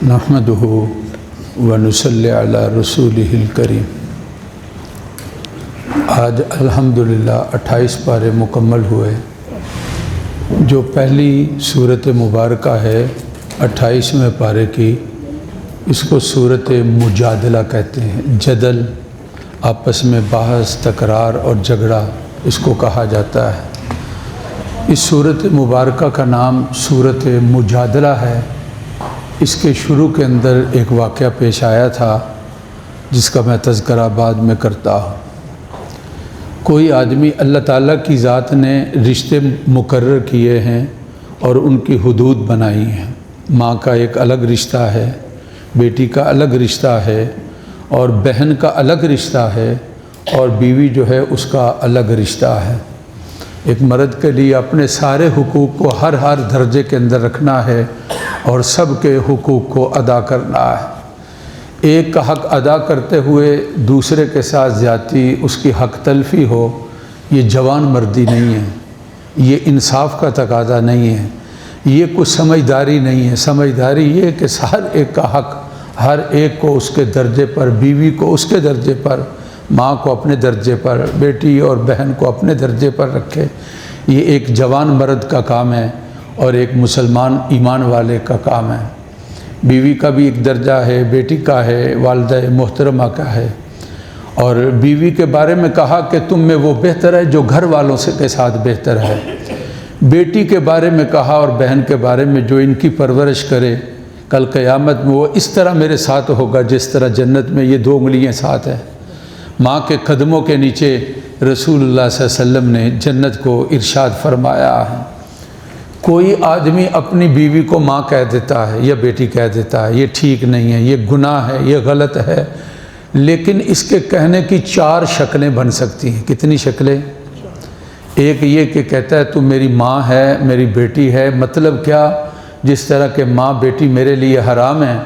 نحمدہ ونصلی علی رسولہ الکریم۔ آج الحمدللہ 28 پارے مکمل ہوئے۔ جو پہلی صورت مبارکہ ہے 28ویں پارے کی، اس کو صورت مجادلہ کہتے ہیں۔ جدل، آپس میں بحث، تکرار اور جھگڑا اس کو کہا جاتا ہے۔ اس صورت مبارکہ کا نام صورت مجادلہ ہے۔ اس کے شروع کے اندر ایک واقعہ پیش آیا تھا جس کا میں تذکرہ بعد میں کرتا ہوں۔ کوئی آدمی، اللہ تعالیٰ کی ذات نے رشتے مقرر کیے ہیں اور ان کی حدود بنائی ہیں۔ ماں کا ایک الگ رشتہ ہے، بیٹی کا الگ رشتہ ہے، اور بہن کا الگ رشتہ ہے، اور بیوی جو ہے اس کا الگ رشتہ ہے۔ ایک مرد کے لیے اپنے سارے حقوق کو ہر درجے کے اندر رکھنا ہے اور سب کے حقوق کو ادا کرنا ہے۔ ایک کا حق ادا کرتے ہوئے دوسرے کے ساتھ زیادتی، اس کی حق تلفی ہو، یہ جوان مردی نہیں ہے، یہ انصاف کا تقاضا نہیں ہے، یہ کچھ سمجھداری نہیں ہے۔ سمجھداری یہ ہے کہ ہر ایک کا حق، ہر ایک کو اس کے درجے پر، بیوی کو اس کے درجے پر، ماں کو اپنے درجے پر، بیٹی اور بہن کو اپنے درجے پر رکھے۔ یہ ایک جوان مرد کا کام ہے اور ایک مسلمان ایمان والے کا کام ہے۔ بیوی کا بھی ایک درجہ ہے، بیٹی کا ہے، والدہ محترمہ کا ہے۔ اور بیوی کے بارے میں کہا کہ تم میں وہ بہتر ہے جو گھر والوں سے کے ساتھ بہتر ہے۔ بیٹی کے بارے میں کہا اور بہن کے بارے میں جو ان کی پرورش کرے، کل قیامت میں وہ اس طرح میرے ساتھ ہوگا جس طرح جنت میں یہ 2 انگلیاں ساتھ ہیں۔ ماں کے قدموں کے نیچے رسول اللہ صلی اللہ علیہ وسلم نے جنت کو ارشاد فرمایا ہے۔ کوئی آدمی اپنی بیوی کو ماں کہہ دیتا ہے یا بیٹی کہہ دیتا ہے، یہ ٹھیک نہیں ہے، یہ گناہ ہے، یہ غلط ہے، لیکن اس کے کہنے کی 4 شکلیں بن سکتی ہیں۔ کتنی شکلیں؟ ایک یہ کہ کہتا ہے تو میری ماں ہے، میری بیٹی ہے، مطلب کیا؟ جس طرح کہ ماں بیٹی میرے لیے حرام ہے،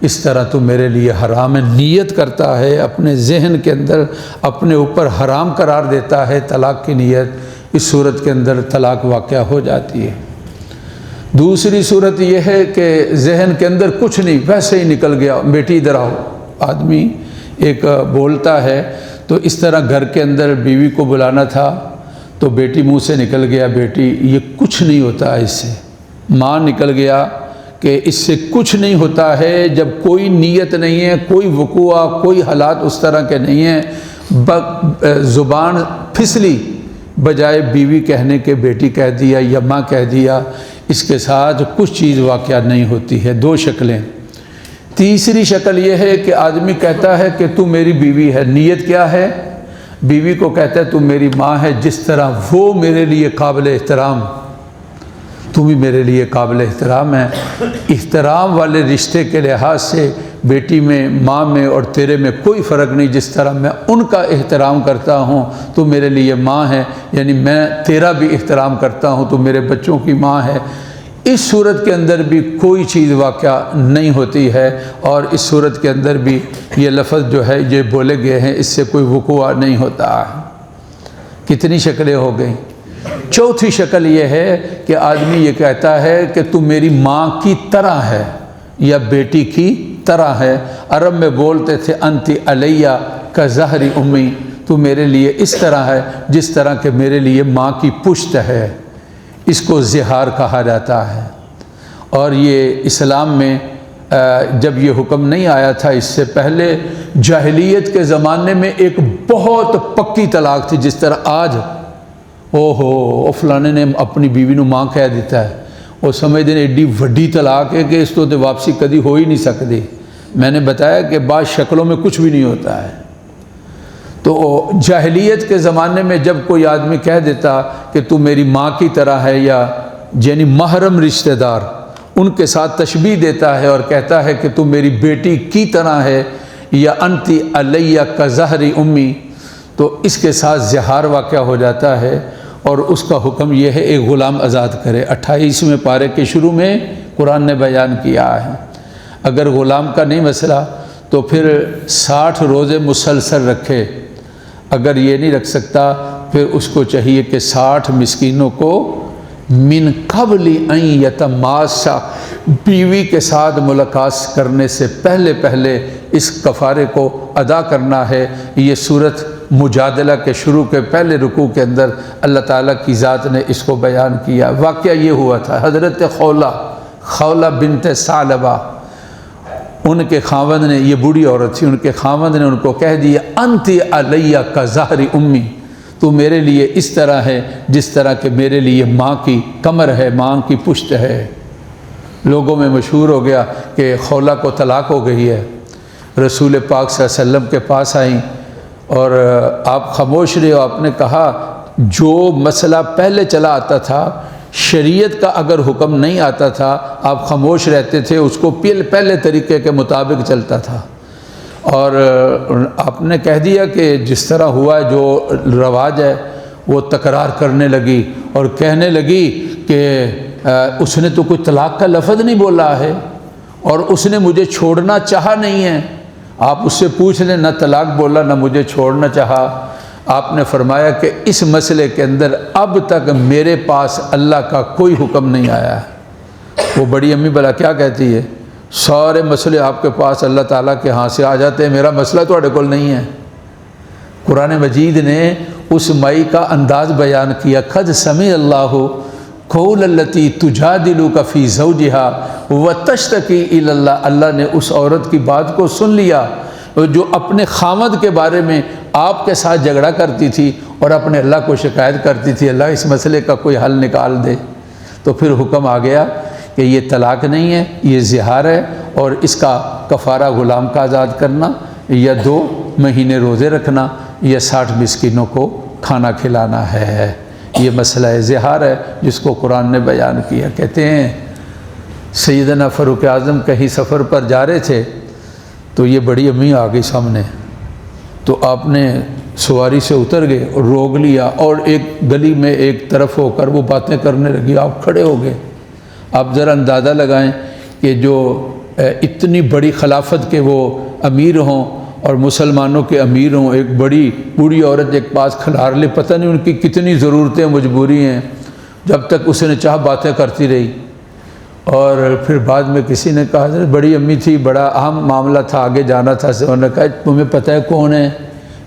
اس طرح تو میرے لیے حرام ہے۔ نیت کرتا ہے، اپنے ذہن کے اندر اپنے اوپر حرام قرار دیتا ہے طلاق کی نیت۔ اس صورت کے اندر طلاق واقع ہو جاتی ہے۔ دوسری صورت یہ ہے کہ ذہن کے اندر کچھ نہیں، ویسے ہی نکل گیا، بیٹی ادھر آؤ۔ آدمی ایک بولتا ہے تو اس طرح گھر کے اندر بیوی کو بلانا تھا تو بیٹی منہ سے نکل گیا بیٹی، یہ کچھ نہیں ہوتا ہے اس سے۔ ماں نکل گیا کہ اس سے کچھ نہیں ہوتا ہے جب کوئی نیت نہیں ہے، کوئی وقوع، کوئی حالات اس طرح کے نہیں ہیں۔ زبان پھسلی، بجائے بیوی کہنے کے بیٹی کہہ دیا یا ماں کہہ دیا، اس کے ساتھ کچھ چیز واقعہ نہیں ہوتی ہے۔ 2 شکلیں۔ تیسری شکل یہ ہے کہ آدمی کہتا ہے کہ تو میری بیوی ہے۔ نیت کیا ہے؟ بیوی کو کہتا ہے تو میری ماں ہے، جس طرح وہ میرے لیے قابل احترام، تو بھی میرے لیے قابل احترام ہے۔ احترام والے رشتے کے لحاظ سے بیٹی میں، ماں میں اور تیرے میں کوئی فرق نہیں۔ جس طرح میں ان کا احترام کرتا ہوں تو میرے لیے ماں ہے، یعنی میں تیرا بھی احترام کرتا ہوں تو میرے بچوں کی ماں ہے۔ اس صورت کے اندر بھی کوئی چیز واقعہ نہیں ہوتی ہے، اور اس صورت کے اندر بھی یہ لفظ جو ہے یہ بولے گئے ہیں، اس سے کوئی وقوع نہیں ہوتا ہے۔ کتنی شکلیں ہو گئیں؟ چوتھی شکل یہ ہے کہ آدمی یہ کہتا ہے کہ تو میری ماں کی طرح ہے یا بیٹی کی طرح ہے۔ عرب میں بولتے تھے انتی علیہ کظہر امی، تو میرے لیے اس طرح ہے جس طرح کہ میرے لیے ماں کی پشت ہے۔ اس کو زہار کہا جاتا ہے۔ اور یہ اسلام میں جب یہ حکم نہیں آیا تھا، اس سے پہلے جاہلیت کے زمانے میں ایک بہت پکی طلاق تھی۔ جس طرح آج فلانے نے اپنی بیوی نو ماں کہہ دیتا ہے، وہ سمجھتے ہیں ایڈی وڈی طلاق ہے کہ اس تو واپسی کدی ہو ہی نہیں سکتی۔ میں نے بتایا کہ بعض شکلوں میں کچھ بھی نہیں ہوتا ہے۔ تو جاہلیت کے زمانے میں جب کوئی آدمی کہہ دیتا کہ تو میری ماں کی طرح ہے، یا یعنی محرم رشتہ دار، ان کے ساتھ تشبیہ دیتا ہے اور کہتا ہے کہ تو میری بیٹی کی طرح ہے، یا انتی علیہ کظہر امی، تو اس کے ساتھ زہار واقع ہو جاتا ہے، اور اس کا حکم یہ ہے ایک غلام آزاد کرے۔ 28ویں پارے کے شروع میں قرآن نے بیان کیا ہے۔ اگر غلام کا نہیں مسئلہ تو پھر 60 روزے مسلسل رکھے۔ اگر یہ نہیں رکھ سکتا پھر اس کو چاہیے کہ 60 مسکینوں کو من قبل ان یتماسا، بیوی کے ساتھ ملاقات کرنے سے پہلے اس کفارے کو ادا کرنا ہے۔ یہ صورت مجادلہ کے شروع کے پہلے رکوع کے اندر اللہ تعالیٰ کی ذات نے اس کو بیان کیا۔ واقعہ یہ ہوا تھا، حضرت خولہ بنت ثعلبہ، ان کے خاوند نے، یہ بوڑھی عورت تھی، ان کے خاوند نے ان کو کہہ دیا انت علیہ کظہر امی، تو میرے لیے اس طرح ہے جس طرح کہ میرے لیے ماں کی کمر ہے، ماں کی پشت ہے۔ لوگوں میں مشہور ہو گیا کہ خولہ کو طلاق ہو گئی ہے۔ رسول پاک صلی اللہ علیہ وسلم کے پاس آئیں اور آپ خاموش رہے، آپ نے کہا جو مسئلہ پہلے چلا آتا تھا، شریعت کا اگر حکم نہیں آتا تھا آپ خاموش رہتے تھے، اس کو پہلے طریقے کے مطابق چلتا تھا، اور آپ نے کہہ دیا کہ جس طرح ہوا جو رواج ہے، وہ تکرار کرنے لگی اور کہنے لگی کہ اس نے تو کوئی طلاق کا لفظ نہیں بولا ہے اور اس نے مجھے چھوڑنا چاہا نہیں ہے۔ آپ اس سے پوچھ لیں، نہ طلاق بولا نہ مجھے چھوڑنا چاہا۔ آپ نے فرمایا کہ اس مسئلے کے اندر اب تک میرے پاس اللہ کا کوئی حکم نہیں آیا ہے۔ وہ بڑی امی بلا کیا کہتی ہے، سارے مسئلے آپ کے پاس اللہ تعالیٰ کے ہاں سے آ جاتے ہیں، میرا مسئلہ تواڈے کول نہیں ہے۔ قرآن مجید نے اس مائی کا انداز بیان کیا، قد سمع اللہ قول التی تجادلک فی زوجہا وتشتکی الی اللہ، اللہ نے اس عورت کی بات کو سن لیا جو اپنے خاوند کے بارے میں آپ کے ساتھ جھگڑا کرتی تھی اور اپنے اللہ کو شکایت کرتی تھی، اللہ اس مسئلے کا کوئی حل نکال دے۔ تو پھر حکم آ گیا کہ یہ طلاق نہیں ہے، یہ زہار ہے، اور اس کا کفارہ غلام کا آزاد کرنا یا 2 مہینے روزے رکھنا یا 60 مسکینوں کو کھانا کھلانا ہے۔ یہ مسئلہ زہار ہے جس کو قرآن نے بیان کیا۔ کہتے ہیں سیدنا فاروق اعظم کہیں سفر پر جا رہے تھے تو یہ بڑی امی آ گئی سامنے، تو آپ نے سواری سے اتر گئے اور روک لیا اور ایک گلی میں ایک طرف ہو کر وہ باتیں کرنے لگی، آپ کھڑے ہو گئے۔ آپ ذرا اندازہ لگائیں کہ جو اتنی بڑی خلافت کے وہ امیر ہوں اور مسلمانوں کے امیر ہوں، ایک بڑی بوڑھی عورت ایک پاس کھلار لے، پتہ نہیں ان کی کتنی ضرورتیں مجبوری ہیں، جب تک اس نے چاہ باتیں کرتی رہی۔ اور پھر بعد میں کسی نے کہا، حضرت بڑی امی تھی، بڑا اہم معاملہ تھا، آگے جانا تھا، انہوں نے کہا تمہیں پتہ ہے کون ہے؟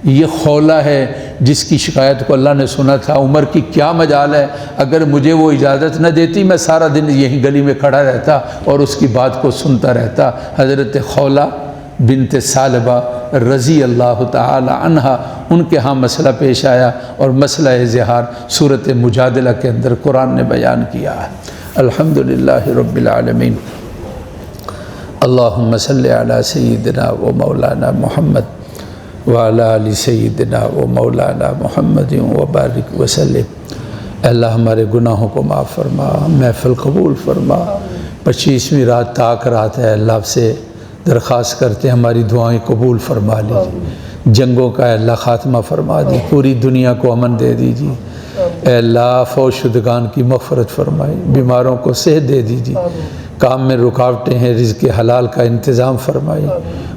یہ خولہ ہے جس کی شکایت کو اللہ نے سنا تھا، عمر کی کیا مجال ہے، اگر مجھے وہ اجازت نہ دیتی میں سارا دن یہیں گلی میں کھڑا رہتا اور اس کی بات کو سنتا رہتا۔ حضرت خولہ بنت ثعلبہ رضی اللہ تعالی عنہا، ان کے ہاں مسئلہ پیش آیا اور مسئلہ زہار صورت مجادلہ کے اندر قرآن نے بیان کیا ہے۔ الحمدللہ رب العالمین، اللہم صلی علی سیدنا و مولانا محمد وعلی آل سیدنا و مولانا محمد وبارک وسلم۔ اللہ ہمارے گناہوں کو معاف فرما، محفل قبول فرما۔ 25ویں رات تاک رات ہے، اللہ سے درخواست کرتے ہیں ہماری دعائیں قبول فرما لیجیے، جنگوں کا اللہ خاتمہ فرما دی، پوری دنیا کو امن دے دیجیے۔ اے اللہ فوت شدگان کی مغفرت فرمائے، بیماروں کو صحت دے دیجیے، کام میں رکاوٹیں ہیں رزق حلال کا انتظام فرمائے،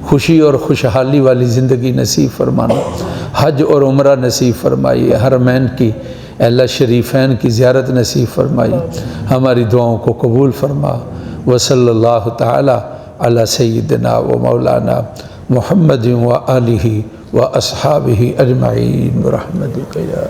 خوشی اور خوشحالی والی زندگی نصیب فرمانا، حج اور عمرہ نصیب فرمائیے، حرمین کی اے اللہ شریفین کی زیارت نصیب فرمائیے، ہماری دعاؤں کو قبول فرما۔ وصلی اللہ تعالی علی سیدنا و مولانا محمد و آلہ و اصحابہ اجمعین برحمتک یا